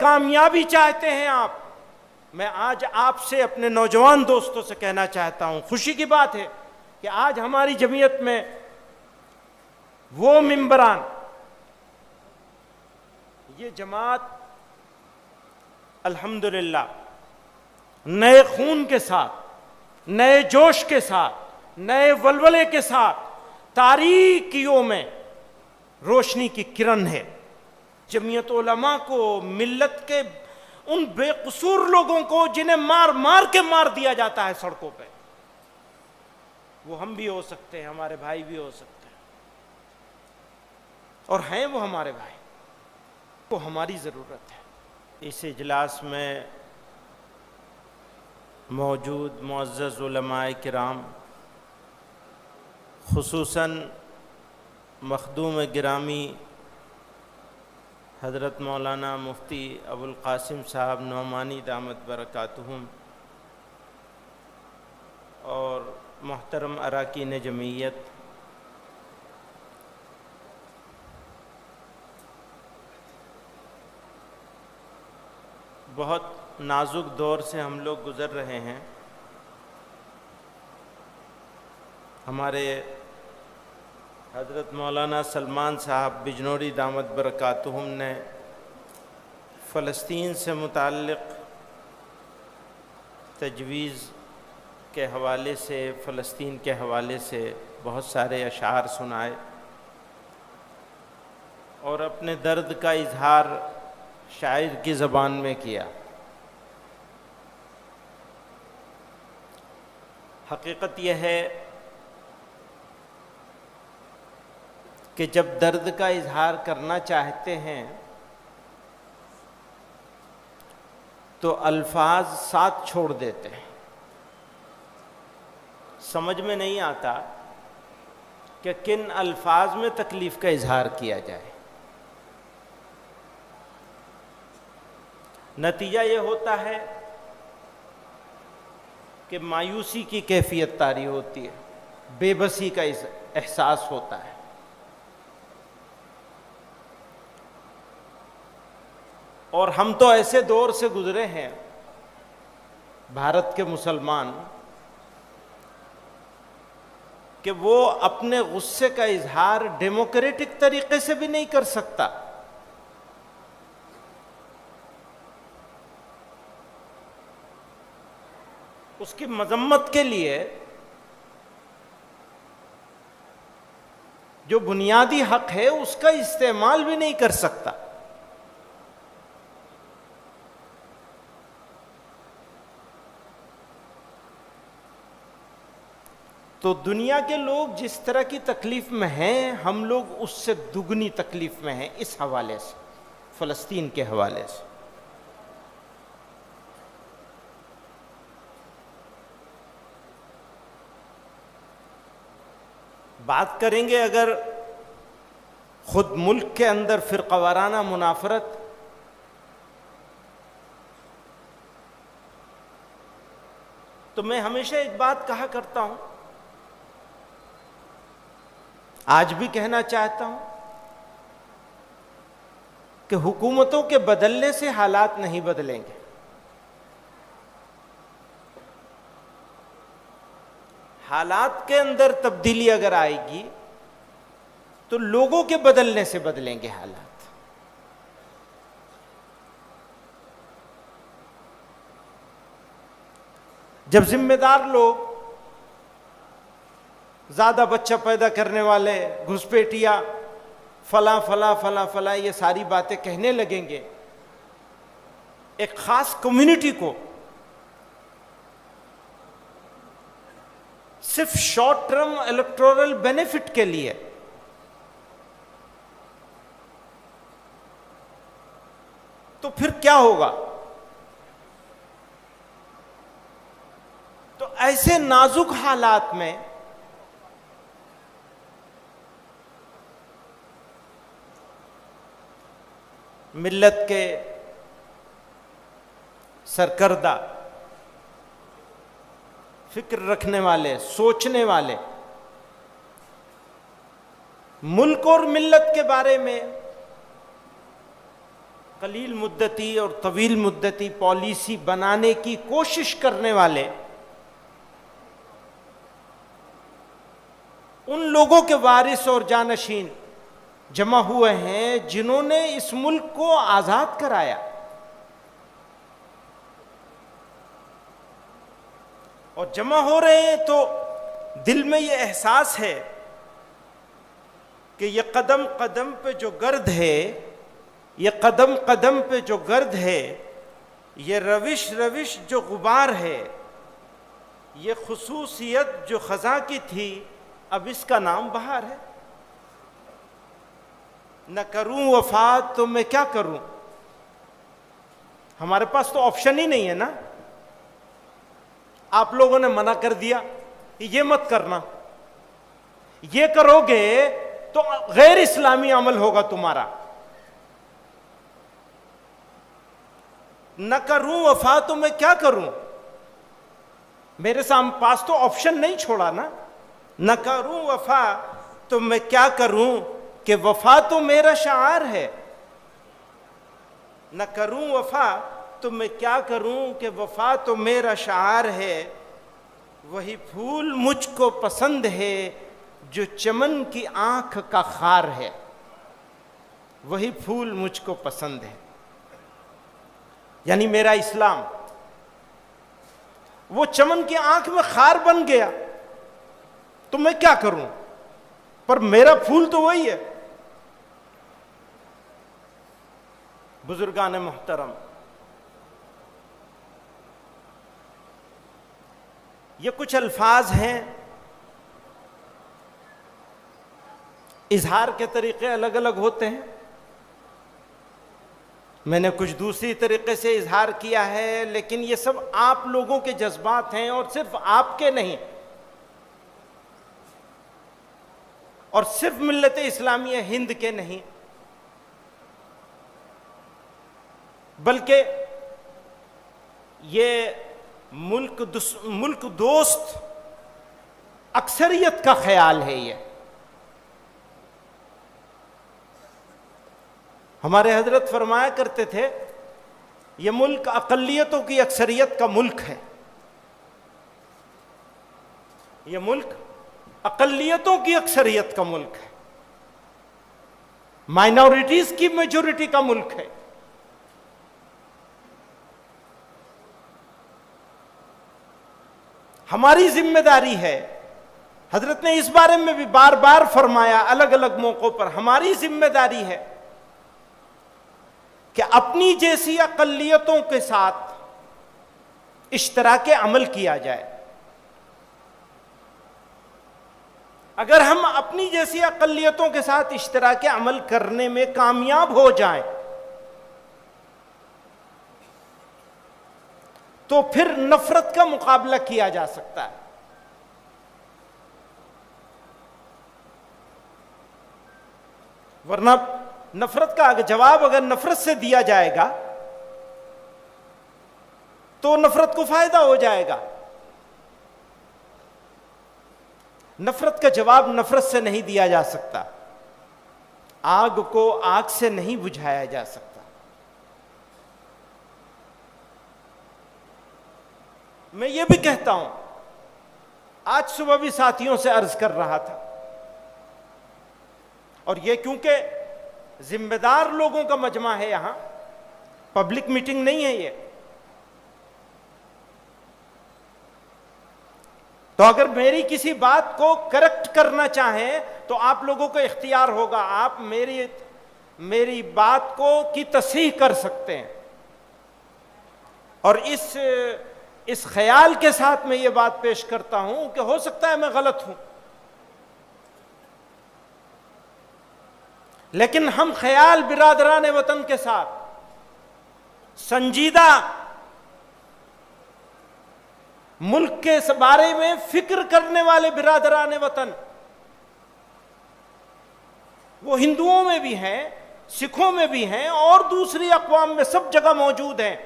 کامیابی چاہتے ہیں آپ، میں آج آپ سے اپنے نوجوان دوستوں سے کہنا چاہتا ہوں، خوشی کی بات ہے کہ آج ہماری جمعیت میں وہ ممبران، یہ جماعت الحمدللہ نئے خون کے ساتھ، نئے جوش کے ساتھ، نئے ولولے کے ساتھ تاریکیوں میں روشنی کی کرن ہے۔ جمعیت علماء کو، ملت کے ان بے قصور لوگوں کو جنہیں مار مار کے مار دیا جاتا ہے سڑکوں پہ، وہ ہم بھی ہو سکتے ہیں، ہمارے بھائی بھی ہو سکتے ہیں، اور ہیں وہ ہمارے بھائی، وہ ہماری ضرورت ہے۔ اس اجلاس میں موجود معزز علماء کرام، خصوصاً مخدوم گرامی حضرت مولانا مفتی ابو القاسم صاحب نعمانی دامت برکاتہم، اور محترم اراکین جمعیت، بہت نازک دور سے ہم لوگ گزر رہے ہیں۔ ہمارے حضرت مولانا سلمان صاحب بجنوری دامت برکاتہم نے فلسطین سے متعلق تجویز کے حوالے سے، فلسطین کے حوالے سے بہت سارے اشعار سنائے، اور اپنے درد کا اظہار شاعر کی زبان میں کیا۔ حقیقت یہ ہے کہ جب درد کا اظہار کرنا چاہتے ہیں تو الفاظ ساتھ چھوڑ دیتے ہیں، سمجھ میں نہیں آتا کہ کن الفاظ میں تکلیف کا اظہار کیا جائے۔ نتیجہ یہ ہوتا ہے کہ مایوسی کی کیفیت طاری ہوتی ہے، بے بسی کا احساس ہوتا ہے۔ اور ہم تو ایسے دور سے گزرے ہیں، بھارت کے مسلمان، کہ وہ اپنے غصے کا اظہار ڈیموکریٹک طریقے سے بھی نہیں کر سکتا۔ اس کی مذمت کے لیے جو بنیادی حق ہے اس کا استعمال بھی نہیں کر سکتا۔ تو دنیا کے لوگ جس طرح کی تکلیف میں ہیں، ہم لوگ اس سے دگنی تکلیف میں ہیں اس حوالے سے، فلسطین کے حوالے سے۔ بات کریں گے اگر خود ملک کے اندر فرقہ وارانہ منافرت، تو میں ہمیشہ ایک بات کہا کرتا ہوں، آج بھی کہنا چاہتا ہوں کہ حکومتوں کے بدلنے سے حالات نہیں بدلیں گے، حالات کے اندر تبدیلی اگر آئے گی تو لوگوں کے بدلنے سے بدلیں گے حالات۔ جب ذمہ دار لوگ، زیادہ بچہ پیدا کرنے والے، گھسپیٹیا، فلاں فلاں فلاں فلاں، یہ ساری باتیں کہنے لگیں گے، ایک خاص کمیونٹی کو صرف شارٹ ٹرم الیکٹورل بینیفٹ کے لیے، تو پھر کیا ہوگا؟ تو ایسے نازک حالات میں ملت کے سرکردہ، فکر رکھنے والے، سوچنے والے، ملک اور ملت کے بارے میں قلیل مدتی اور طویل مدتی پالیسی بنانے کی کوشش کرنے والے ان لوگوں کے وارث اور جانشین جمع ہوئے ہیں جنہوں نے اس ملک کو آزاد کرایا. اور جمع ہو رہے ہیں تو دل میں یہ احساس ہے کہ یہ قدم قدم پہ جو گرد ہے، یہ قدم قدم پہ جو گرد ہے، یہ روش روش جو غبار ہے، یہ خصوصیت جو خزاں کی تھی، اب اس کا نام بہار ہے. نہ کروں وفا تو میں کیا کروں. ہمارے پاس تو آپشن ہی نہیں ہے نا. آپ لوگوں نے منع کر دیا کہ یہ مت کرنا، یہ کرو گے تو غیر اسلامی عمل ہوگا تمہارا. نہ کروں وفا تو میں کیا کروں. میرے سامنے پاس تو آپشن نہیں چھوڑا نا. نہ کروں وفا تو میں کیا کروں کہ وفا تو میرا شعار ہے. نہ کروں وفا تو میں کیا کروں کہ وفا تو میرا شعار ہے. وہی پھول مجھ کو پسند ہے جو چمن کی آنکھ کا خار ہے. وہی پھول مجھ کو پسند ہے. یعنی میرا اسلام وہ چمن کی آنکھ میں خار بن گیا تو میں کیا کروں، پر میرا پھول تو وہی ہے. بزرگان محترم، یہ کچھ الفاظ ہیں، اظہار کے طریقے الگ الگ ہوتے ہیں. میں نے کچھ دوسری طریقے سے اظہار کیا ہے، لیکن یہ سب آپ لوگوں کے جذبات ہیں اور صرف آپ کے نہیں، اور صرف ملت اسلامیہ ہند کے نہیں، بلکہ یہ ملک دوست اکثریت کا خیال ہے. یہ ہمارے حضرت فرمایا کرتے تھے یہ ملک اقلیتوں کی اکثریت کا ملک ہے. یہ ملک اقلیتوں کی اکثریت کا ملک ہے، مائنورٹیز کی میجورٹی کا ملک ہے. ہماری ذمہ داری ہے، حضرت نے اس بارے میں بھی بار بار فرمایا الگ الگ موقعوں پر، ہماری ذمہ داری ہے کہ اپنی جیسی اقلیتوں کے ساتھ اشتراک عمل کیا جائے. اگر ہم اپنی جیسی اقلیتوں کے ساتھ اشتراک عمل کرنے میں کامیاب ہو جائیں تو پھر نفرت کا مقابلہ کیا جا سکتا ہے. ورنہ نفرت کا جواب اگر نفرت سے دیا جائے گا تو نفرت کو فائدہ ہو جائے گا. نفرت کا جواب نفرت سے نہیں دیا جا سکتا، آگ کو آگ سے نہیں بجھایا جا سکتا. میں یہ بھی کہتا ہوں، آج صبح بھی ساتھیوں سے عرض کر رہا تھا، اور یہ کیونکہ ذمہ دار لوگوں کا مجمع ہے، یہاں پبلک میٹنگ نہیں ہے یہ، تو اگر میری کسی بات کو کریکٹ کرنا چاہیں تو آپ لوگوں کو اختیار ہوگا، آپ میری بات کی تصحیح کر سکتے ہیں. اور اس خیال کے ساتھ میں یہ بات پیش کرتا ہوں کہ ہو سکتا ہے میں غلط ہوں، لیکن ہم خیال برادران وطن کے ساتھ سنجیدہ ملک کے بارے میں فکر کرنے والے برادران وطن، وہ ہندوؤں میں بھی ہیں، سکھوں میں بھی ہیں، اور دوسری اقوام میں سب جگہ موجود ہیں.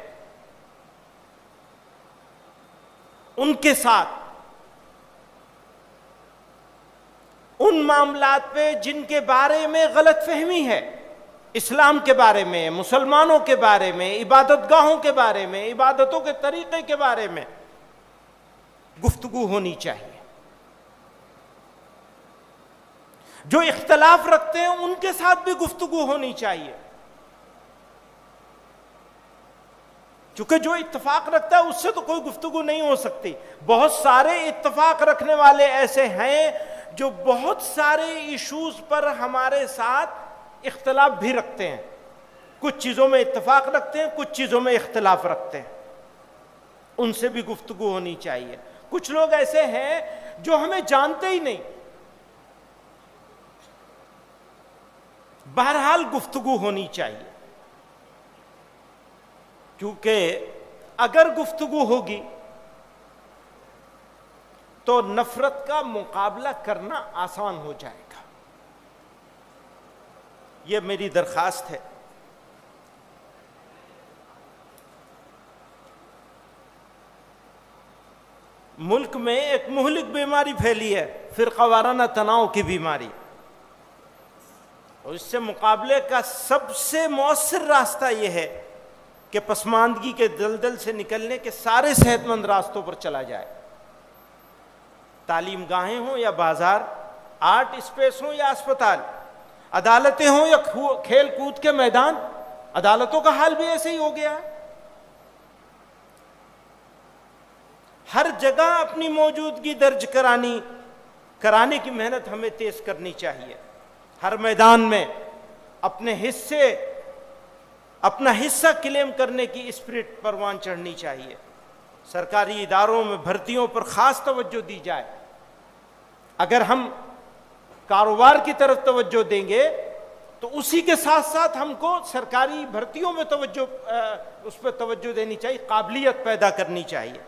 ان کے ساتھ ان معاملات پہ جن کے بارے میں غلط فہمی ہے اسلام کے بارے میں، مسلمانوں کے بارے میں، عبادت گاہوں کے بارے میں، عبادتوں کے طریقے کے بارے میں گفتگو ہونی چاہیے۔ جو اختلاف رکھتے ہیں ان کے ساتھ بھی گفتگو ہونی چاہیے، کیونکہ جو اتفاق رکھتا ہے اس سے تو کوئی گفتگو نہیں ہو سکتی۔ بہت سارے اتفاق رکھنے والے ایسے ہیں جو بہت سارے ایشوز پر ہمارے ساتھ اختلاف بھی رکھتے ہیں، کچھ چیزوں میں اتفاق رکھتے ہیں، کچھ چیزوں میں اختلاف رکھتے ہیں، ان سے بھی گفتگو ہونی چاہیے۔ کچھ لوگ ایسے ہیں جو ہمیں جانتے ہی نہیں، بہرحال گفتگو ہونی چاہیے، کیونکہ اگر گفتگو ہوگی تو نفرت کا مقابلہ کرنا آسان ہو جائے گا۔ یہ میری درخواست ہے۔ ملک میں ایک مہلک بیماری پھیلی ہے، فرقہ وارانہ تناؤ کی بیماری، اور اس سے مقابلے کا سب سے مؤثر راستہ یہ ہے کہ پسماندگی کے دلدل سے نکلنے کے سارے صحت مند راستوں پر چلا جائے، تعلیم گاہیں ہوں یا بازار، آرٹ اسپیس ہوں یا اسپتال، عدالتیں ہوں یا کھیل کود کے میدان۔ عدالتوں کا حال بھی ایسے ہی ہو گیا ہے، ہر جگہ اپنی موجودگی درج کرانے کی محنت ہمیں تیز کرنی چاہیے، ہر میدان میں اپنا حصہ کلیم کرنے کی اسپرٹ پروان چڑھنی چاہیے۔ سرکاری اداروں میں بھرتیوں پر خاص توجہ دی جائے۔ اگر ہم کاروبار کی طرف توجہ دیں گے تو اسی کے ساتھ ساتھ ہم کو سرکاری بھرتیوں میں اس پہ توجہ دینی چاہیے، قابلیت پیدا کرنی چاہیے،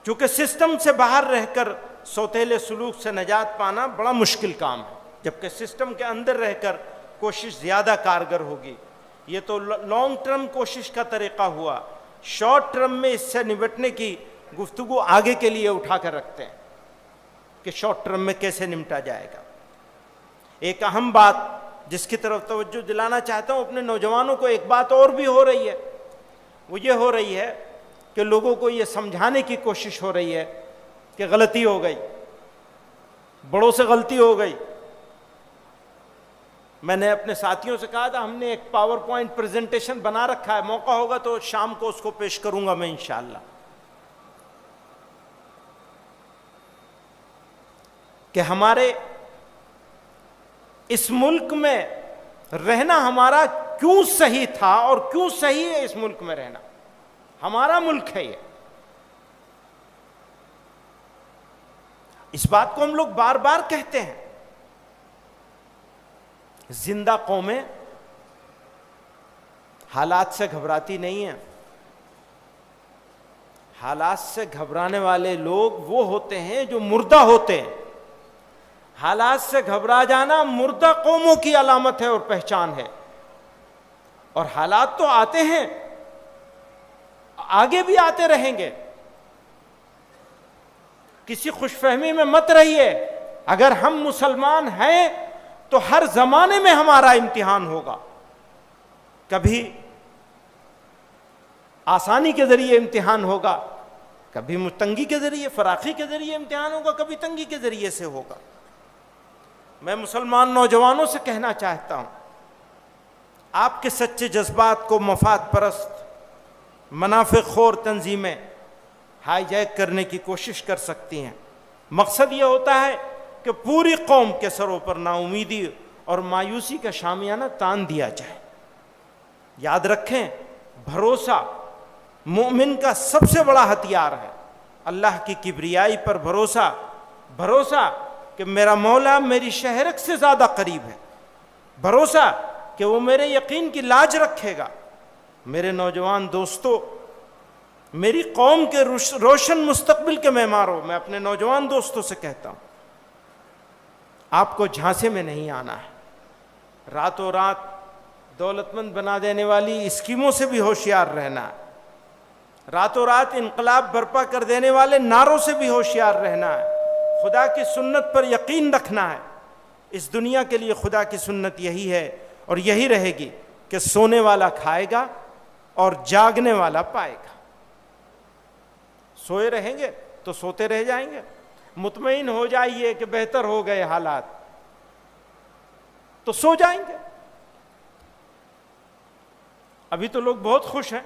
کیونکہ سسٹم سے باہر رہ کر سوتیلے سلوک سے نجات پانا بڑا مشکل کام ہے، جبکہ سسٹم کے اندر رہ کر کوشش زیادہ کارگر ہوگی۔ یہ تو لانگ ٹرم کوشش کا طریقہ ہوا، شارٹ ٹرم میں اس سے نمٹنے کی گفتگو آگے کے لیے اٹھا کر رکھتے ہیں کہ شارٹ ٹرم میں کیسے نمٹا جائے گا۔ ایک اہم بات جس کی طرف توجہ دلانا چاہتا ہوں اپنے نوجوانوں کو، ایک بات اور بھی ہو رہی ہے، وہ یہ ہو رہی ہے کہ لوگوں کو یہ سمجھانے کی کوشش ہو رہی ہے کہ غلطی ہو گئی، بڑوں سے غلطی ہو گئی۔ میں نے اپنے ساتھیوں سے کہا تھا ہم نے ایک پاور پوائنٹ پریزنٹیشن بنا رکھا ہے، موقع ہوگا تو شام کو اس کو پیش کروں گا میں انشاءاللہ، کہ ہمارے اس ملک میں رہنا ہمارا کیوں صحیح تھا اور کیوں صحیح ہے اس ملک میں رہنا، ہمارا ملک ہے یہ۔ اس بات کو ہم لوگ بار بار کہتے ہیں۔ زندہ قومیں حالات سے گھبراتی نہیں ہیں، حالات سے گھبرانے والے لوگ وہ ہوتے ہیں جو مردہ ہوتے ہیں۔ حالات سے گھبرا جانا مردہ قوموں کی علامت ہے اور پہچان ہے، اور حالات تو آتے ہیں، آگے بھی آتے رہیں گے۔ کسی خوش فہمی میں مت رہیے، اگر ہم مسلمان ہیں تو ہر زمانے میں ہمارا امتحان ہوگا، کبھی آسانی کے ذریعے امتحان ہوگا، کبھی تنگی کے ذریعے، فراخی کے ذریعے امتحان ہوگا، کبھی تنگی کے ذریعے سے ہوگا۔ میں مسلمان نوجوانوں سے کہنا چاہتا ہوں، آپ کے سچے جذبات کو مفاد پرست منافع خور تنظیمیں ہائی جیک کرنے کی کوشش کر سکتی ہیں۔ مقصد یہ ہوتا ہے کہ پوری قوم کے سروں پر نا امیدی اور مایوسی کا شامیانہ تان دیا جائے۔ یاد رکھیں، بھروسہ مومن کا سب سے بڑا ہتھیار ہے۔ اللہ کی کبریائی پر بھروسہ کہ میرا مولا میری شہرک سے زیادہ قریب ہے، بھروسہ کہ وہ میرے یقین کی لاج رکھے گا۔ میرے نوجوان دوستو، میری قوم کے روشن مستقبل کے معماروں، میں اپنے نوجوان دوستوں سے کہتا ہوں، آپ کو جھانسے میں نہیں آنا ہے۔ راتوں رات دولت مند بنا دینے والی اسکیموں سے بھی ہوشیار رہنا ہے، راتوں رات انقلاب برپا کر دینے والے نعروں سے بھی ہوشیار رہنا ہے، خدا کی سنت پر یقین رکھنا ہے، اس دنیا کے لیے خدا کی سنت یہی ہے اور یہی رہے گی کہ سونے والا کھائے گا اور جاگنے والا پائے گا. سوئے رہیں گے تو سوتے رہ جائیں گے. مطمئن ہو جائیے کہ بہتر ہو گئے حالات تو سو جائیں گے. ابھی تو لوگ بہت خوش ہیں,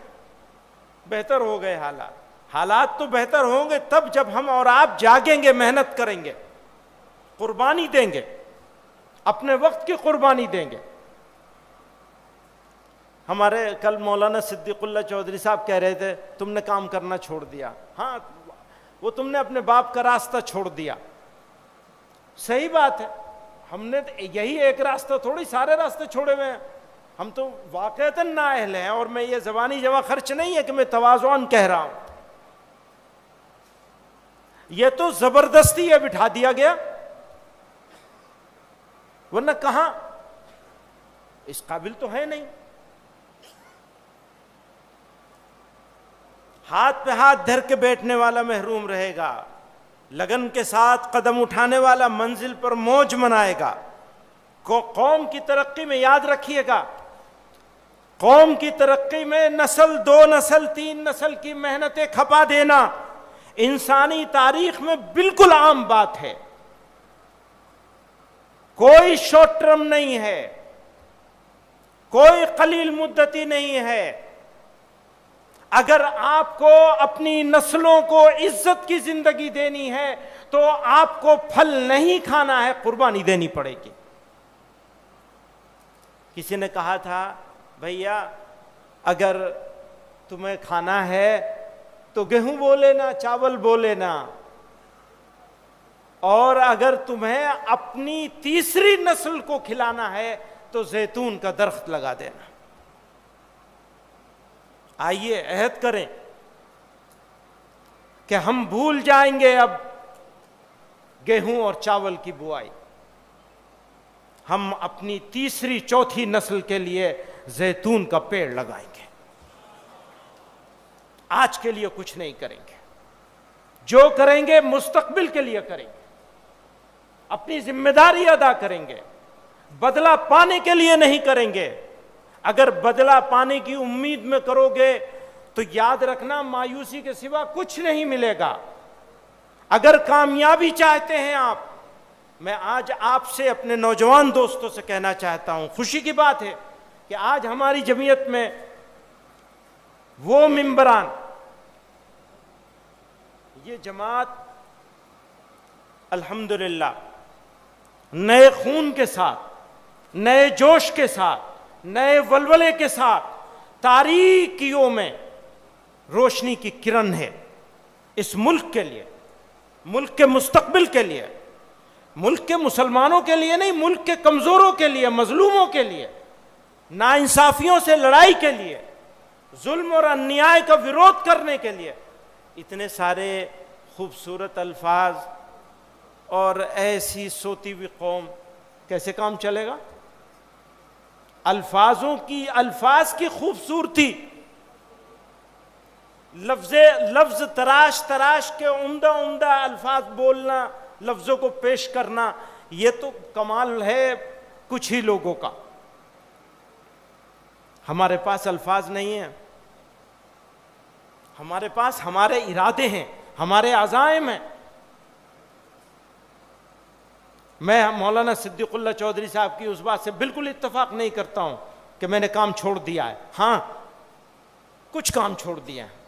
بہتر ہو گئے حالات. حالات تو بہتر ہوں گے تب جب ہم اور آپ جاگیں گے, محنت کریں گے, قربانی دیں گے, اپنے وقت کی قربانی دیں گے. ہمارے کل مولانا صدیق اللہ چودھری صاحب کہہ رہے تھے تم نے کام کرنا چھوڑ دیا. ہاں, وہ تم نے اپنے باپ کا راستہ چھوڑ دیا. صحیح بات ہے, ہم نے یہی ایک راستہ تھوڑی سارے راستے چھوڑے ہوئے ہیں. ہم تو واقعتاً نااہل ہیں, اور میں یہ زبانی جمع خرچ نہیں ہے کہ میں تواضعاً کہہ رہا ہوں, یہ تو زبردستی ہے بٹھا دیا گیا, ورنہ کہاں اس قابل تو ہے نہیں. ہاتھ پہ ہاتھ دھر کے بیٹھنے والا محروم رہے گا, لگن کے ساتھ قدم اٹھانے والا منزل پر موج منائے گا. قوم کی ترقی میں یاد رکھیے گا, قوم کی ترقی میں نسل, 2 نسل, 3 نسل کی محنتیں کھپا دینا انسانی تاریخ میں بالکل عام بات ہے. کوئی شارٹ ٹرم نہیں ہے, کوئی قلیل مدتی نہیں ہے. اگر آپ کو اپنی نسلوں کو عزت کی زندگی دینی ہے تو آپ کو پھل نہیں کھانا ہے, قربانی دینی پڑے گی. کسی نے کہا تھا بھیا اگر تمہیں کھانا ہے تو گیہوں بو لینا, چاول بو لینا, اور اگر تمہیں اپنی تیسری نسل کو کھلانا ہے تو زیتون کا درخت لگا دینا. آئیے عہد کریں کہ ہم بھول جائیں گے اب گیہوں اور چاول کی بوائی, ہم اپنی تیسری چوتھی نسل کے لیے زیتون کا پیڑ لگائیں گے. آج کے لیے کچھ نہیں کریں گے, جو کریں گے مستقبل کے لیے کریں گے, اپنی ذمہ داری ادا کریں گے, بدلہ پانے کے لیے نہیں کریں گے. اگر بدلہ پانے کی امید میں کرو گے تو یاد رکھنا مایوسی کے سوا کچھ نہیں ملے گا. اگر کامیابی چاہتے ہیں آپ, میں آج آپ سے اپنے نوجوان دوستوں سے کہنا چاہتا ہوں, خوشی کی بات ہے کہ آج ہماری جمعیت میں وہ ممبران, یہ جماعت الحمدللہ نئے خون کے ساتھ, نئے جوش کے ساتھ, نئے ولولے کے ساتھ تاریکیوں میں روشنی کی کرن ہے اس ملک کے لیے, ملک کے مستقبل کے لیے, ملک کے مسلمانوں کے لیے نہیں, ملک کے کمزوروں کے لیے, مظلوموں کے لیے, ناانصافیوں سے لڑائی کے لیے, ظلم اور انیائے کا ویرودھ کرنے کے لیے. اتنے سارے خوبصورت الفاظ اور ایسی سوتی ہوئی قوم, کیسے کام چلے گا؟ الفاظ کی خوبصورتی, لفظ تراش تراش کے عمدہ عمدہ الفاظ بولنا, لفظوں کو پیش کرنا, یہ تو کمال ہے کچھ ہی لوگوں کا. ہمارے پاس الفاظ نہیں ہیں, ہمارے پاس ہمارے ارادے ہیں, ہمارے عزائم ہیں. میں مولانا صدیق اللہ چودھری صاحب کی اس بات سے بالکل اتفاق نہیں کرتا ہوں کہ میں نے کام چھوڑ دیا ہے. ہاں, کچھ کام چھوڑ دیا ہے,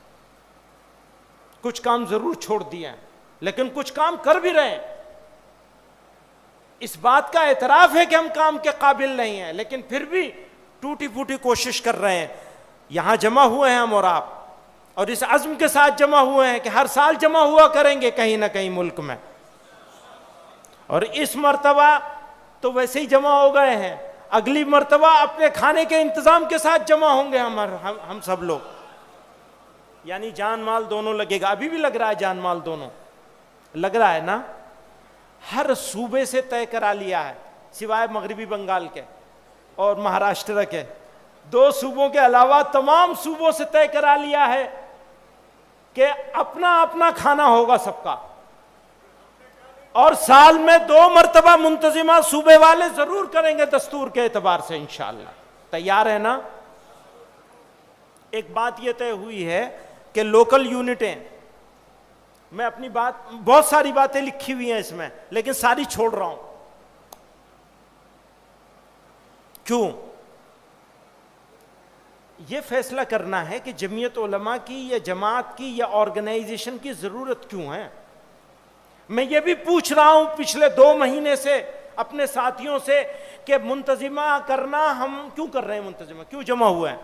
کچھ کام ضرور چھوڑ دیا ہے, لیکن کچھ کام کر بھی رہے ہیں. اس بات کا اعتراف ہے کہ ہم کام کے قابل نہیں ہیں, لیکن پھر بھی ٹوٹی پھوٹی کوشش کر رہے ہیں. یہاں جمع ہوئے ہیں ہم اور آپ, اور اس عزم کے ساتھ جمع ہوئے ہیں کہ ہر سال جمع ہوا کریں گے کہیں نہ کہیں ملک میں, اور اس مرتبہ تو ویسے ہی جمع ہو گئے ہیں, اگلی مرتبہ اپنے کھانے کے انتظام کے ساتھ جمع ہوں گے ہم سب لوگ. یعنی جان مال دونوں لگے گا. ابھی بھی لگ رہا ہے جان مال دونوں لگ رہا ہے نا. ہر صوبے سے طے کرا لیا ہے سوائے مغربی بنگال کے اور مہاراشٹر کے, 2 صوبوں کے علاوہ تمام صوبوں سے طے کرا لیا ہے کہ اپنا اپنا کھانا ہوگا سب کا. اور سال میں 2 مرتبہ منتظمہ صوبے والے ضرور کریں گے دستور کے اعتبار سے انشاءاللہ. تیار ہے نا؟ ایک بات یہ طے ہوئی ہے کہ لوکل یونٹیں، میں اپنی بات، بہت ساری باتیں لکھی ہوئی ہیں اس میں لیکن ساری چھوڑ رہا ہوں. کیوں؟ یہ فیصلہ کرنا ہے کہ جمعیت علماء کی یا جماعت کی یا آرگنائزیشن کی ضرورت کیوں ہے. میں یہ بھی پوچھ رہا ہوں پچھلے 2 مہینے سے اپنے ساتھیوں سے کہ منتظمہ کرنا ہم کیوں کر رہے ہیں، منتظمہ کیوں جمع ہوئے ہیں،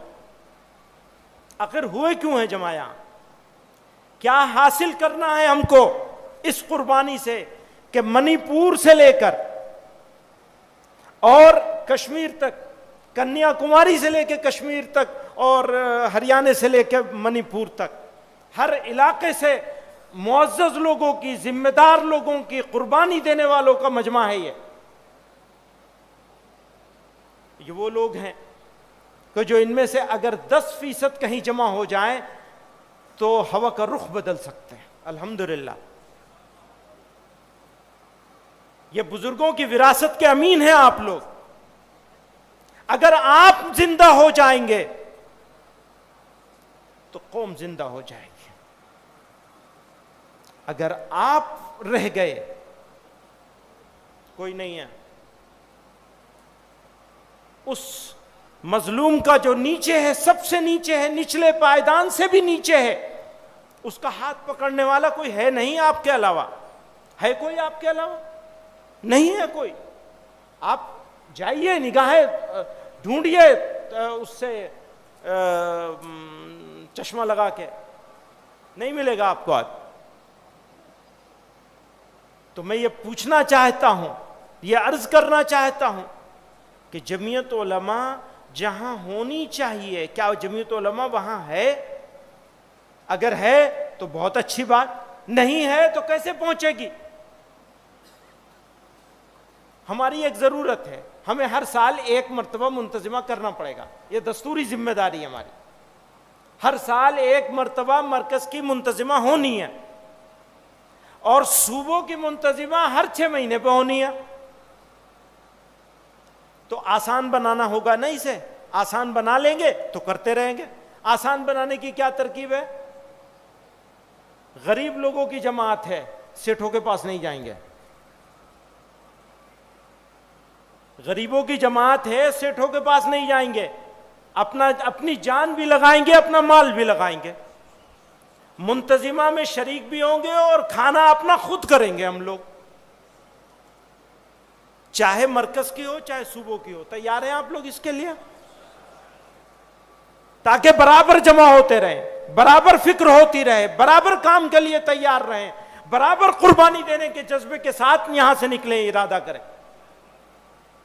آخر ہوئے کیوں ہیں جمع یہاں، کیا حاصل کرنا ہے ہم کو اس قربانی سے کہ منی پور سے لے کر اور کشمیر تک، کنیا کماری سے لے کے کشمیر تک اور ہریانہ سے لے کے منی پور تک، ہر علاقے سے معزز لوگوں کی، ذمہ دار لوگوں کی، قربانی دینے والوں کا مجمع ہے. یہ وہ لوگ ہیں کہ جو ان میں سے اگر 10% کہیں جمع ہو جائیں تو ہوا کا رخ بدل سکتے ہیں. الحمدللہ یہ بزرگوں کی وراثت کے امین ہیں آپ لوگ. اگر آپ زندہ ہو جائیں گے تو قوم زندہ ہو جائے گی. اگر آپ رہ گئے کوئی نہیں ہے. اس مظلوم کا جو نیچے ہے، سب سے نیچے ہے، نچلے پائیدان سے بھی نیچے ہے، اس کا ہاتھ پکڑنے والا کوئی ہے نہیں آپ کے علاوہ. ہے کوئی آپ کے علاوہ؟ نہیں ہے کوئی. آپ جائیے، نگاہیں ڈھونڈیے اس سے چشمہ لگا کے، نہیں ملے گا آپ کو آج. تو میں یہ پوچھنا چاہتا ہوں، یہ عرض کرنا چاہتا ہوں کہ جمعیت علماء جہاں ہونی چاہیے، کیا جمعیت علماء وہاں ہے؟ اگر ہے تو بہت اچھی بات، نہیں ہے تو کیسے پہنچے گی؟ ہماری ایک ضرورت ہے، ہمیں ہر سال 1 مرتبہ منتظمہ کرنا پڑے گا. یہ دستوری ذمہ داری ہے ہماری. ہر سال 1 مرتبہ مرکز کی منتظمہ ہونی ہے اور صوبوں کی منتظمہ ہر 6 مہینے پہ ہونی ہے. تو آسان بنانا ہوگا نا، اسے آسان بنا لیں گے تو کرتے رہیں گے. آسان بنانے کی کیا ترکیب ہے؟ غریب لوگوں کی جماعت ہے، سیٹھوں کے پاس نہیں جائیں گے. غریبوں کی جماعت ہے، سیٹھوں کے پاس نہیں جائیں گے. اپنی جان بھی لگائیں گے، اپنا مال بھی لگائیں گے. منتظمہ میں شریک بھی ہوں گے اور کھانا اپنا خود کریں گے ہم لوگ، چاہے مرکز کی ہو چاہے صوبوں کی ہو. تیار ہیں آپ لوگ اس کے لیے؟ تاکہ برابر جمع ہوتے رہیں، برابر فکر ہوتی رہے، برابر کام کے لیے تیار رہیں، برابر قربانی دینے کے جذبے کے ساتھ یہاں سے نکلیں، ارادہ کریں،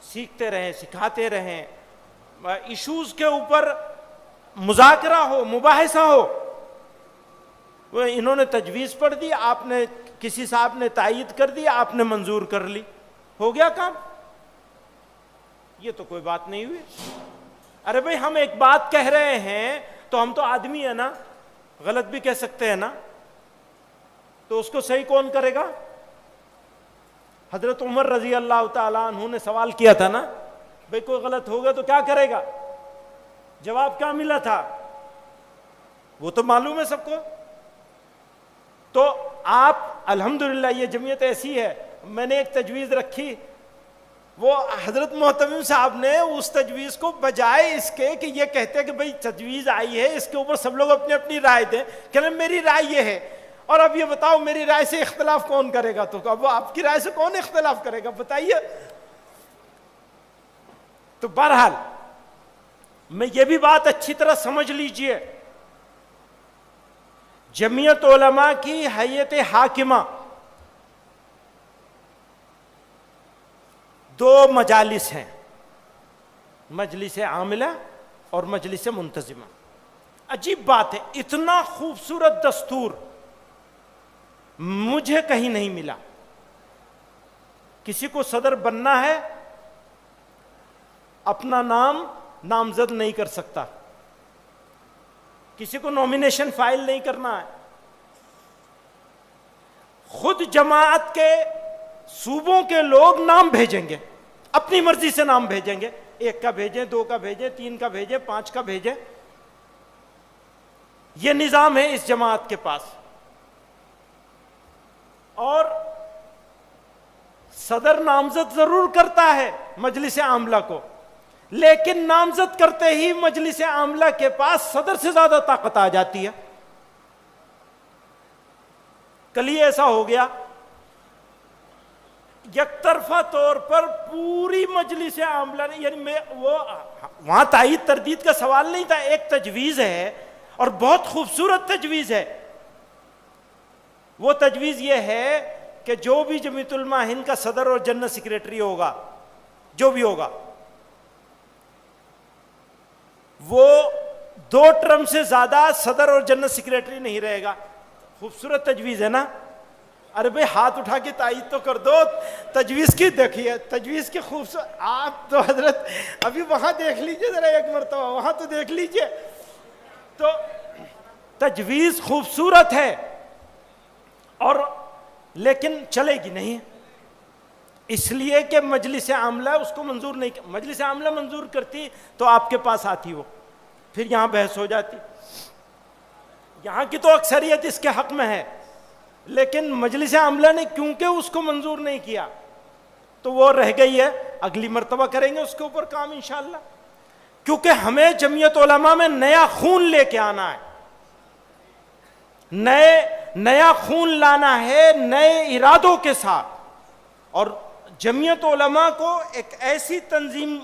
سیکھتے رہیں، سکھاتے رہیں. ایشوز کے اوپر مذاکرہ ہو، مباحثہ ہو. وہ انہوں نے تجویز پڑھ دی، آپ نے، کسی صاحب نے تائید کر دی، آپ نے منظور کر لی، ہو گیا کام. یہ تو کوئی بات نہیں ہوئی. ارے بھائی ہم ایک بات کہہ رہے ہیں تو ہم تو آدمی ہیں نا، غلط بھی کہہ سکتے ہیں نا، تو اس کو صحیح کون کرے گا؟ حضرت عمر رضی اللہ تعالیٰ عنہ نے سوال کیا تھا نا، بھائی کوئی غلط ہوگا تو کیا کرے گا؟ جواب کیا ملا تھا؟ وہ تو معلوم ہے سب کو. تو آپ الحمدللہ یہ جمعیت ایسی ہے، میں نے ایک تجویز رکھی، وہ حضرت محتمم صاحب نے اس تجویز کو بجائے اس کے کہ یہ کہتے کہ بھئی تجویز آئی ہے اس کے اوپر سب لوگ اپنی اپنی رائے دیں، کہ میری رائے یہ ہے، اور اب یہ بتاؤ میری رائے سے اختلاف کون کرے گا؟ تو اب آپ کی رائے سے کون اختلاف کرے گا بتائیے. تو بہرحال میں یہ بھی بات اچھی طرح سمجھ لیجئے، جمعیت علماء کی ہیئت حاکمہ 2 مجالس ہیں، مجلس عاملہ اور مجلس منتظمہ. عجیب بات ہے، اتنا خوبصورت دستور مجھے کہیں نہیں ملا. کسی کو صدر بننا ہے، اپنا نام نامزد نہیں کر سکتا، کسی کو نومینیشن فائل نہیں کرنا ہے. خود جماعت کے صوبوں کے لوگ نام بھیجیں گے، اپنی مرضی سے نام بھیجیں گے، 1 کا بھیجیں، 2 کا بھیجیں، 3 کا بھیجیں، 5 کا بھیجیں. یہ نظام ہے اس جماعت کے پاس. اور صدر نامزد ضرور کرتا ہے مجلس عاملہ کو، لیکن نامزد کرتے ہی مجلس عاملہ کے پاس صدر سے زیادہ طاقت آ جاتی ہے. کل ہی ایسا ہو گیا، یک طرفہ طور پر پوری مجلس عاملہ نے، یعنی وہ وہاں تائید تردید کا سوال نہیں تھا، ایک تجویز ہے اور بہت خوبصورت تجویز ہے. وہ تجویز یہ ہے کہ جو بھی جمعیت علماء ہند کا صدر اور جنرل سیکریٹری ہوگا، جو بھی ہوگا، وہ 2 ٹرم سے زیادہ صدر اور جنرل سیکریٹری نہیں رہے گا. خوبصورت تجویز ہے نا؟ ارے بھائی ہاتھ اٹھا کے تائید تو کر دو. تجویز کی دیکھیے، تجویز کی خوبصورت. آپ تو حضرت ابھی وہاں دیکھ لیجئے ذرا ایک مرتبہ، وہاں تو دیکھ لیجئے. تو تجویز خوبصورت ہے اور لیکن چلے گی نہیں، اس لیے کہ مجلس عاملہ اس کو منظور نہیں. مجلس عاملہ منظور کرتی تو آپ کے پاس آتی وہ، پھر یہاں بحث ہو جاتی. یہاں کی تو اکثریت اس کے حق میں ہے، لیکن مجلس عاملہ نے کیونکہ اس کو منظور نہیں کیا تو وہ رہ گئی ہے. اگلی مرتبہ کریں گے اس کے اوپر کام انشاءاللہ، کیونکہ ہمیں جمعیت علماء میں نیا خون لے کے آنا ہے، نیا خون لانا ہے نئے ارادوں کے ساتھ. اور جمعیت علماء کو ایک ایسی تنظیم،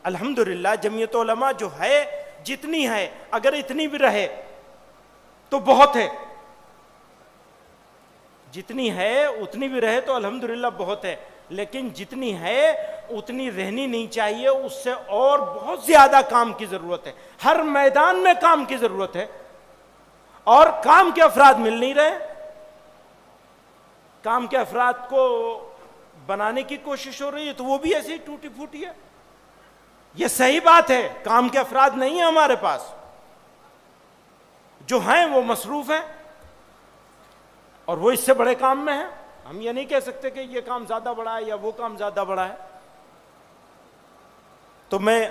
الحمدللہ جمعیت علماء جو ہے جتنی ہے، اگر اتنی بھی رہے تو بہت ہے، جتنی ہے اتنی بھی رہے تو الحمدللہ بہت ہے، لیکن جتنی ہے اتنی رہنی نہیں چاہیے، اس سے اور بہت زیادہ کام کی ضرورت ہے. ہر میدان میں کام کی ضرورت ہے، اور کام کے افراد مل نہیں رہے. کام کے افراد کو بنانے کی کوشش ہو رہی ہے تو وہ بھی ایسی ٹوٹی پھوٹی ہے. یہ صحیح بات ہے، کام کے افراد نہیں ہیں ہمارے پاس، جو ہیں وہ مصروف ہیں اور وہ اس سے بڑے کام میں ہیں. ہم یہ نہیں کہہ سکتے کہ یہ کام زیادہ بڑا ہے یا وہ کام زیادہ بڑا ہے. تو میں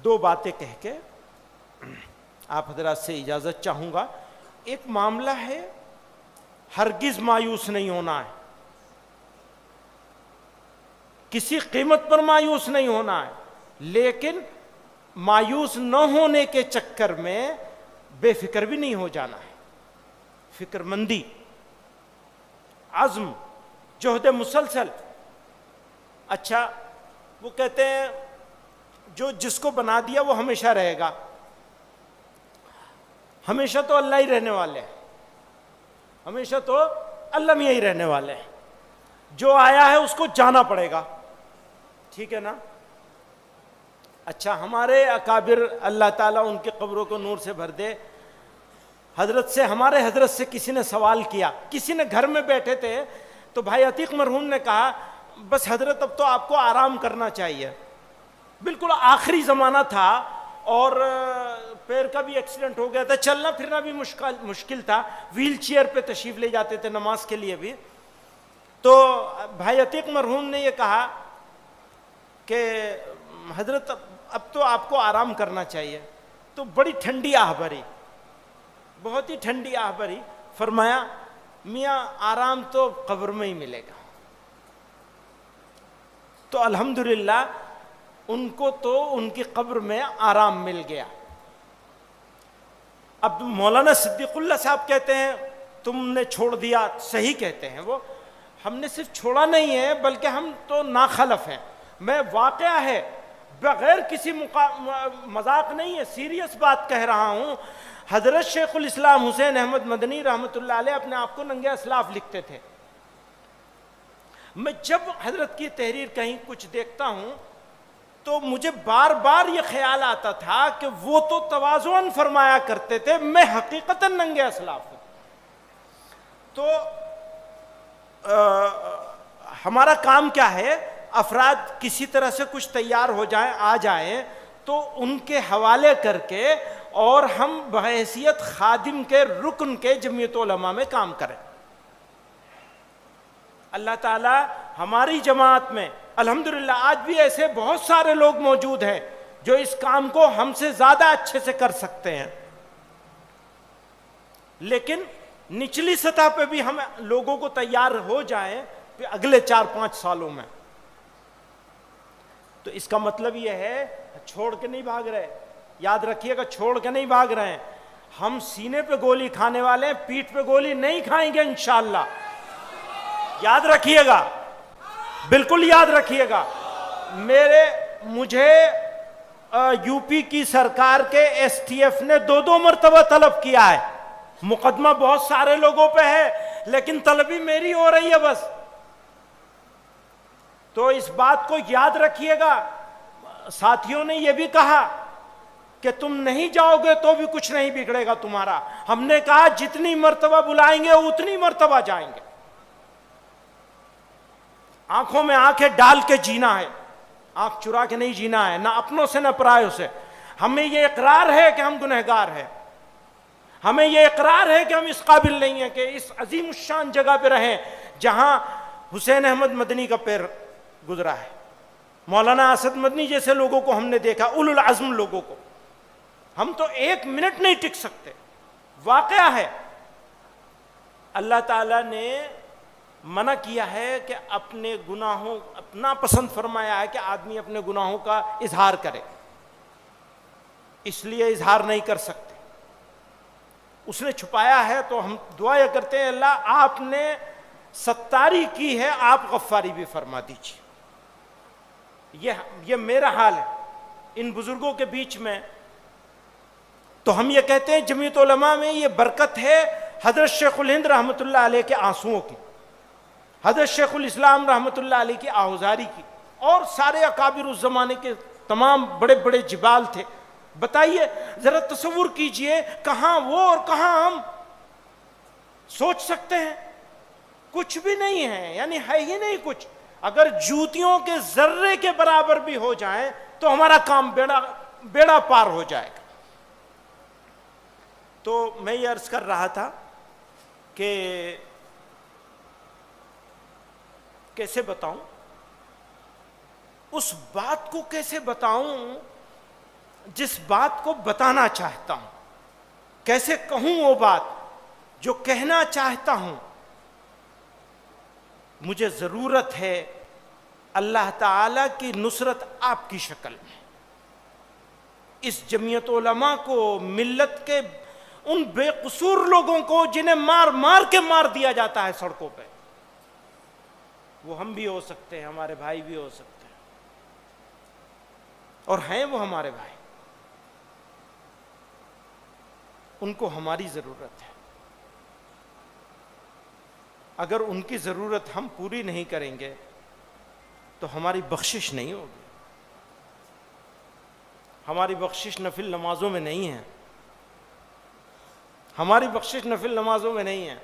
2 باتیں کہہ کے آپ حضرات سے اجازت چاہوں گا. ایک معاملہ ہے، ہرگز مایوس نہیں ہونا ہے، کسی قیمت پر مایوس نہیں ہونا ہے، لیکن مایوس نہ ہونے کے چکر میں بے فکر بھی نہیں ہو جانا ہے. فکر مندی، عزم، جہد مسلسل. اچھا وہ کہتے ہیں جو جس کو بنا دیا وہ ہمیشہ رہے گا. ہمیشہ تو اللہ ہی رہنے والے ہیں، ہمیشہ تو اللہ میں ہی رہنے والے ہیں. جو آیا ہے اس کو جانا پڑے گا، ٹھیک ہے نا؟ اچھا ہمارے اکابر اللہ تعالیٰ ان کی قبروں کو نور سے بھر دے، ہمارے حضرت سے کسی نے سوال کیا، کسی نے گھر میں بیٹھے تھے تو بھائی عتیق مرحوم نے کہا بس حضرت اب تو آپ کو آرام کرنا چاہیے. بالکل آخری زمانہ تھا اور پیر کا بھی ایکسیڈنٹ ہو گیا تھا، چلنا پھرنا بھی مشکل تھا، ویل چیئر پہ تشریف لے جاتے تھے نماز کے لیے بھی. تو بھائی عتیق مرحوم نے یہ کہا کہ حضرت اب تو آپ کو آرام کرنا چاہیے. تو بڑی ٹھنڈی آہ بھری، بہت ہی ٹھنڈی آہ بھری. فرمایا میاں آرام تو قبر میں ہی ملے گا. تو الحمدللہ ان کو تو ان کی قبر میں آرام مل گیا. اب مولانا صدیق اللہ صاحب کہتے ہیں تم نے چھوڑ دیا، صحیح کہتے ہیں وہ. ہم نے صرف چھوڑا نہیں ہے بلکہ ہم تو ناخلف ہیں. میں واقعہ ہے، بغیر کسی مذاق نہیں ہے، سیریس بات کہہ رہا ہوں. حضرت شیخ الاسلام حسین احمد مدنی رحمۃ اللہ علیہ اپنے آپ کو ننگے اسلاف لکھتے تھے. میں جب حضرت کی تحریر کہیں کچھ دیکھتا ہوں تو مجھے بار بار یہ خیال آتا تھا کہ وہ تو تواضعاً فرمایا کرتے تھے، میں حقیقتاً ننگے اسلاف ہوں. تو ہمارا کام کیا ہے؟ افراد کسی طرح سے کچھ تیار ہو جائیں، آ جائیں تو ان کے حوالے کر کے اور ہم بحیثیت خادم کے رکن کے جمعیت علماء میں کام کریں. اللہ تعالیٰ ہماری جماعت میں الحمدللہ آج بھی ایسے بہت سارے لوگ موجود ہیں جو اس کام کو ہم سے زیادہ اچھے سے کر سکتے ہیں، لیکن نچلی سطح پہ بھی ہم لوگوں کو تیار ہو جائیں کہ اگلے 4-5 سالوں میں، تو اس کا مطلب یہ ہے چھوڑ کے نہیں بھاگ رہے. یاد رکھیے گا، چھوڑ کے نہیں بھاگ رہے ہیں. ہم سینے پہ گولی کھانے والے ہیں، پیٹھ پہ گولی نہیں کھائیں گے انشاءاللہ. یاد رکھیے گا، بالکل یاد رکھیے گا. مجھے یو پی کی سرکار کے ایس ٹی ایف نے 2 مرتبہ طلب کیا ہے. مقدمہ بہت سارے لوگوں پہ ہے لیکن طلبی میری ہو رہی ہے بس. تو اس بات کو یاد رکھیے گا. ساتھیوں نے یہ بھی کہا کہ تم نہیں جاؤ گے تو بھی کچھ نہیں بگڑے گا تمہارا. ہم نے کہا جتنی مرتبہ بلائیں گے اتنی مرتبہ جائیں گے. آنکھوں میں آنکھیں ڈال کے جینا ہے، آنکھ چرا کے نہیں جینا ہے، نہ اپنوں سے نہ پرایوں سے. ہمیں یہ اقرار ہے کہ ہم گنہگار ہیں، ہمیں یہ اقرار ہے کہ ہم اس قابل نہیں ہیں کہ اس عظیم الشان جگہ پہ رہیں جہاں حسین احمد مدنی کا پیر گزرا ہے، مولانا اسد مدنی جیسے لوگوں کو ہم نے دیکھا، اولو العزم لوگوں کو. ہم تو 1 منٹ نہیں ٹک سکتے. واقعہ ہے اللہ تعالیٰ نے منع کیا ہے کہ اپنے گناہوں، اپنا پسند فرمایا ہے کہ آدمی اپنے گناہوں کا اظہار کرے، اس لیے اظہار نہیں کر سکتے. اس نے چھپایا ہے تو ہم دعا یہ کرتے ہیں اللہ آپ نے ستاری کی ہے، آپ غفاری بھی فرما دیجیے. یہ میرا حال ہے ان بزرگوں کے بیچ میں. تو ہم یہ کہتے ہیں جمعیت علماء میں یہ برکت ہے حضرت شیخ الہند رحمۃ اللہ علیہ کے آنسوؤں کی، حضرت شیخ الاسلام رحمۃ اللہ علیہ کی آہوزاری کی، اور سارے اکابر اس زمانے کے تمام بڑے بڑے جبال تھے. بتائیے ذرا تصور کیجئے، کہاں وہ اور کہاں ہم. سوچ سکتے ہیں کچھ بھی نہیں ہے، یعنی ہے ہی نہیں کچھ. اگر جوتیوں کے ذرے کے برابر بھی ہو جائیں تو ہمارا کام بیڑا پار ہو جائے گا. تو میں یہ عرض کر رہا تھا کہ کیسے بتاؤں اس بات کو، کیسے بتاؤں جس بات کو بتانا چاہتا ہوں، کیسے کہوں وہ بات جو کہنا چاہتا ہوں. مجھے ضرورت ہے اللہ تعالی کی نصرت آپ کی شکل میں. اس جمعیت علماء کو، ملت کے ان بے قصور لوگوں کو جنہیں مار مار کے مار دیا جاتا ہے سڑکوں پہ، وہ ہم بھی ہو سکتے ہیں، ہمارے بھائی بھی ہو سکتے ہیں، اور ہیں وہ ہمارے بھائی. ان کو ہماری ضرورت ہے. اگر ان کی ضرورت ہم پوری نہیں کریں گے تو ہماری بخشش نہیں ہوگی. ہماری بخشش نفل نمازوں میں نہیں ہے، ہماری بخشش نفل نمازوں میں نہیں ہے.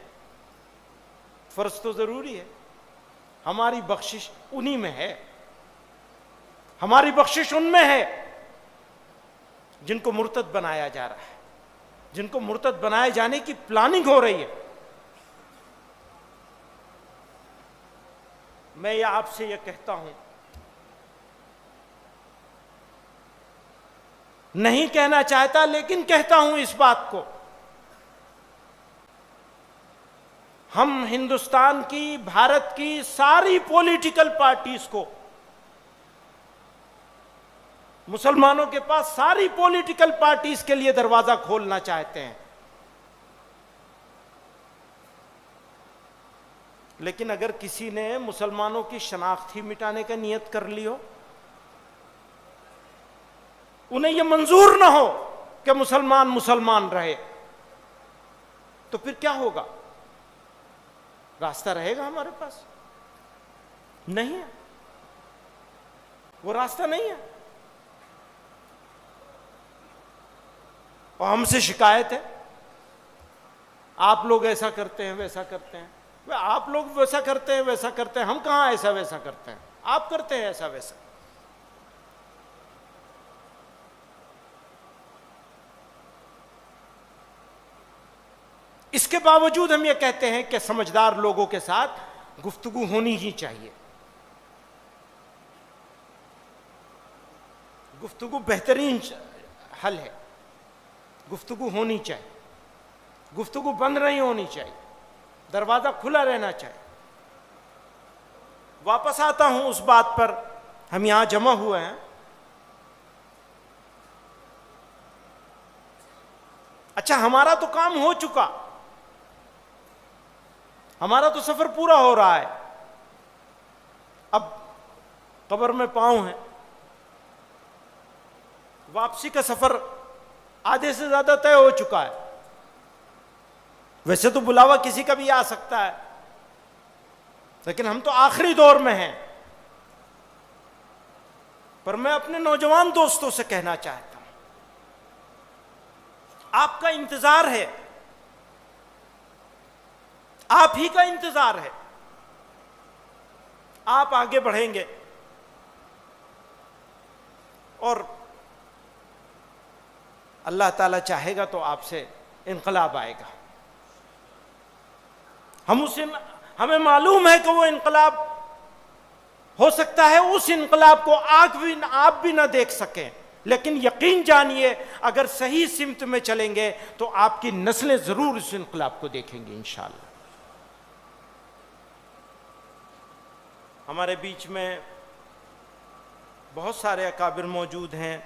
فرض تو ضروری ہے، ہماری بخشش انہی میں ہے. ہماری بخشش ان میں ہے جن کو مرتد بنایا جا رہا ہے، جن کو مرتد بنائے جانے کی پلاننگ ہو رہی ہے. میں یہ آپ سے یہ کہتا ہوں، نہیں کہنا چاہتا لیکن کہتا ہوں اس بات کو. ہم ہندوستان کی، بھارت کی ساری پولیٹیکل پارٹیز کو، مسلمانوں کے پاس ساری پولیٹیکل پارٹیز کے لیے دروازہ کھولنا چاہتے ہیں. لیکن اگر کسی نے مسلمانوں کی شناخت ہی مٹانے کا نیت کر لی ہو، انہیں یہ منظور نہ ہو کہ مسلمان مسلمان رہے، تو پھر کیا ہوگا؟ راستہ رہے گا ہمارے پاس؟ نہیں ہے، وہ راستہ نہیں ہے. اور ہم سے شکایت ہے آپ لوگ ایسا کرتے ہیں، ویسا کرتے ہیں. آپ لوگ ویسا کرتے ہیں، ویسا کرتے ہیں، ہم کہاں ایسا ویسا کرتے ہیں؟ آپ کرتے ہیں ایسا ویسا. اس کے باوجود ہم یہ کہتے ہیں کہ سمجھدار لوگوں کے ساتھ گفتگو ہونی ہی چاہیے. گفتگو بہترین حل ہے. گفتگو ہونی چاہیے, گفتگو بند نہیں ہونی چاہیے, دروازہ کھلا رہنا چاہیے. واپس آتا ہوں اس بات پر, ہم یہاں جمع ہوئے ہیں. اچھا, ہمارا تو کام ہو چکا, ہمارا تو سفر پورا ہو رہا ہے, اب قبر میں پاؤں ہیں. واپسی کا سفر آدھے سے زیادہ طے ہو چکا ہے. ویسے تو بلاوا کسی کا بھی آ سکتا ہے, لیکن ہم تو آخری دور میں ہیں. پر میں اپنے نوجوان دوستوں سے کہنا چاہتا ہوں, آپ کا انتظار ہے, آپ ہی کا انتظار ہے. آپ آگے بڑھیں گے اور اللہ تعالیٰ چاہے گا تو آپ سے انقلاب آئے گا. ہمیں معلوم ہے کہ وہ انقلاب ہو سکتا ہے اس انقلاب کو آپ بھی نہ دیکھ سکیں, لیکن یقین جانیے اگر صحیح سمت میں چلیں گے تو آپ کی نسلیں ضرور اس انقلاب کو دیکھیں گی انشاءاللہ. ہمارے بیچ میں بہت سارے اکابر موجود ہیں.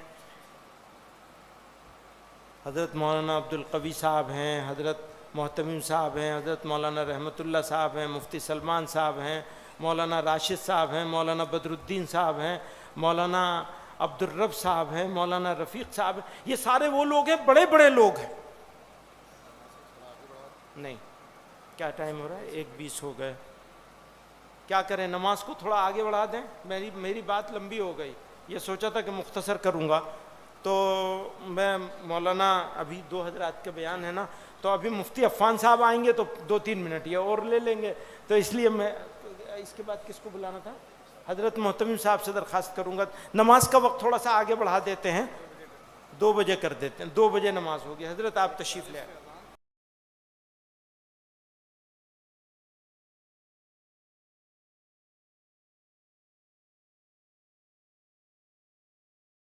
حضرت مولانا عبدالقوی صاحب ہیں, حضرت محتمم صاحب ہیں, حضرت مولانا رحمت اللہ صاحب ہیں, مفتی سلمان صاحب ہیں, مولانا راشد صاحب ہیں, مولانا بدر الدین صاحب ہیں, مولانا عبدالرب صاحب ہیں, مولانا رفیق صاحب ہیں. یہ سارے وہ لوگ ہیں, بڑے بڑے لوگ ہیں. نہیں, کیا ٹائم ہو رہا ہے؟ 1:20 ہو گئے. کیا کریں, نماز کو تھوڑا آگے بڑھا دیں؟ میری بات لمبی ہو گئی. یہ سوچا تھا کہ مختصر کروں گا, تو میں مولانا ابھی 2 حضرات کے بیان ہے نا, تو ابھی مفتی عفان صاحب آئیں گے تو 2-3 منٹ یہ اور لے لیں گے, تو اس لیے میں اس کے بعد کس کو بلانا تھا؟ حضرت محتمم صاحب سے درخواست کروں گا نماز کا وقت تھوڑا سا آگے بڑھا دیتے ہیں, 2 بجے کر دیتے ہیں. 2 بجے نماز ہوگی. حضرت آپ تشریف لے آئیں.